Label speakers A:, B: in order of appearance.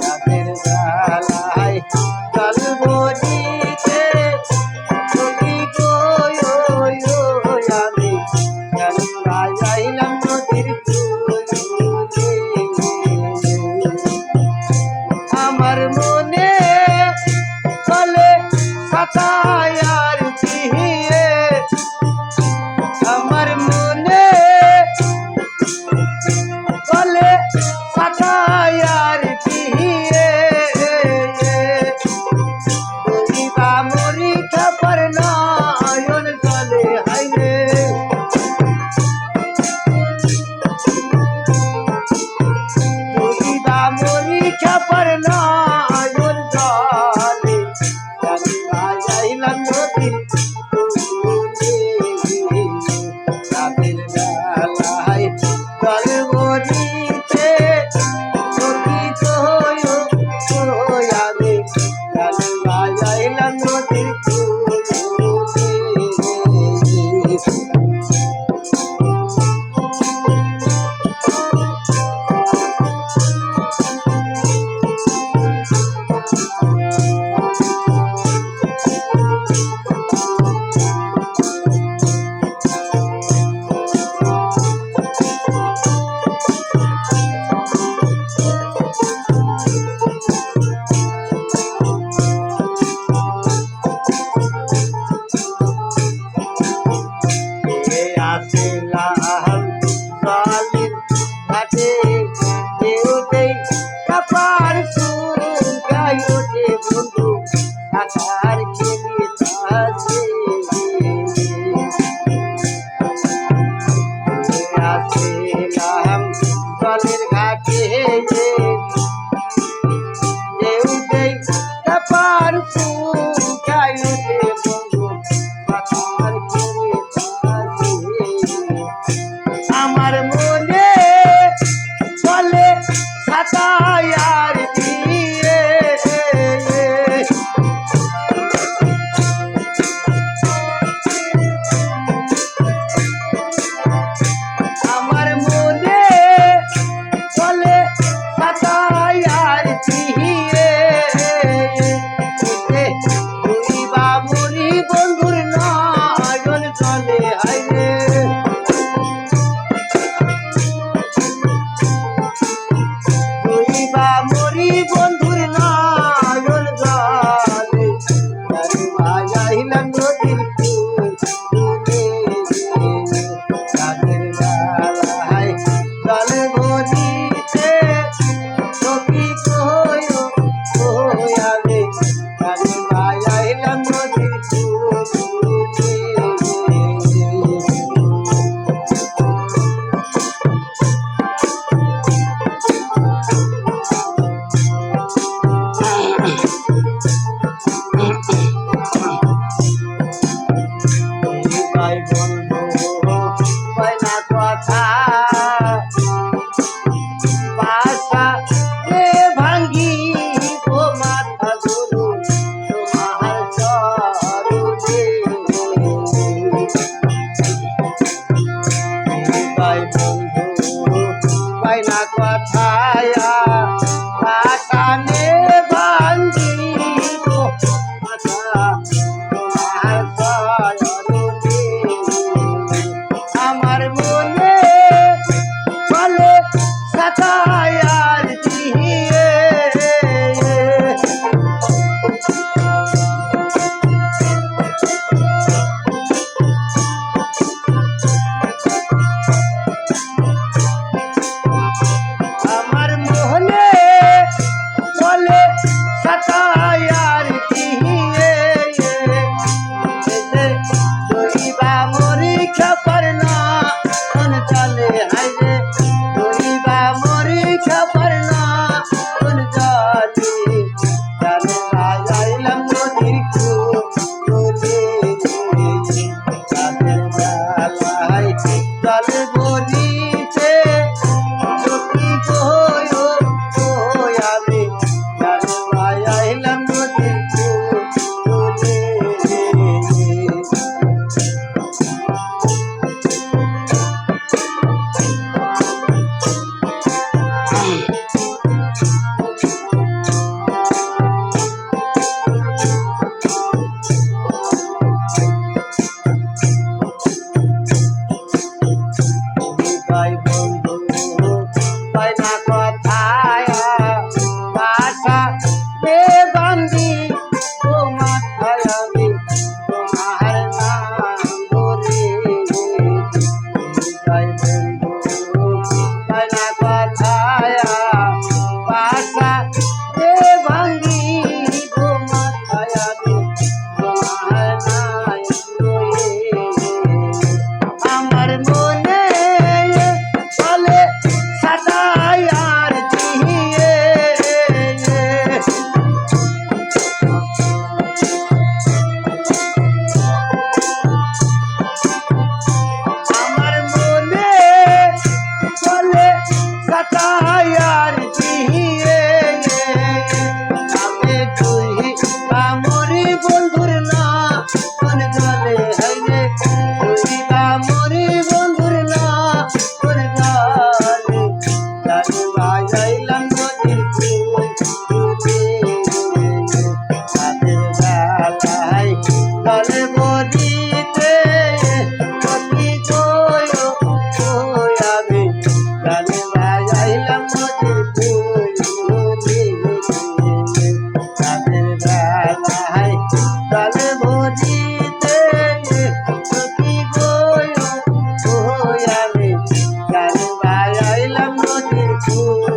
A: রাতের বেলায় জল বলিতে সখী গো আমি গঙ্গায় যাইলাম নদীর কূলে। আমার মনে চলে সাতায়ার দিয়ে, আমার মনে চলে সাতায়ার দিয়ে, তুইবা মরি খাবার নয়ন চলে হাইরে, তুইবা মরি খাবার নয়ন চলে গঙ্গায় যাইলাম নদীর কূলে। রাতের বেলায় জল বলিতে সখী গো আমি গঙ্গায় যাইলাম নদীর কূলে। আসিলাম জলের ঘাটে, কেউ দেই কাপার শুকাই ওঠে বন্ধু আকার খেলিতাছে। আসিলাম জলের ঘাটে, কেউ দেই কাপার শুকাই ওঠে বন্ধু আকার খেলিতাছে। আমার মনে চলে সাতায়ার দিয়ে, আমার মনে চলে সাতায়ার দিয়ে, তুইবা মরি বন্ধুর নয়ন চলে হাইরে, তুইবা মরি বন্ধুর নয়ন জলে গঙ্গায় যাইলাম নদীর কূলে। রাতের বেলায় জল বলিতে সখী গো আমি গঙ্গায় যাইলাম নদীর কূলে। ভাই বন্ধু হয় না কথা, বাসা ভাঙ্গি ও মাথা গুরু তোমার চরণে। ভাই বন্ধু হয় না কথা, বাসা ভাঙ্গি ও মাথা তোমার চরণে। আমার মনে চলে সাতায়ার দিয়ে, আমার মনে চলে সাতায়ার দিয়ে, তুইবা মরি খাবার নয়ন চলে হাইরে, তুইবা মরি খাবার নয়ন চলে গঙ্গায় যাইলাম নদীর কূলে। রাতের বেলায় জল বলিতে সখী গো আমি গঙ্গায় যাইলাম নদীর কূলে। ফুল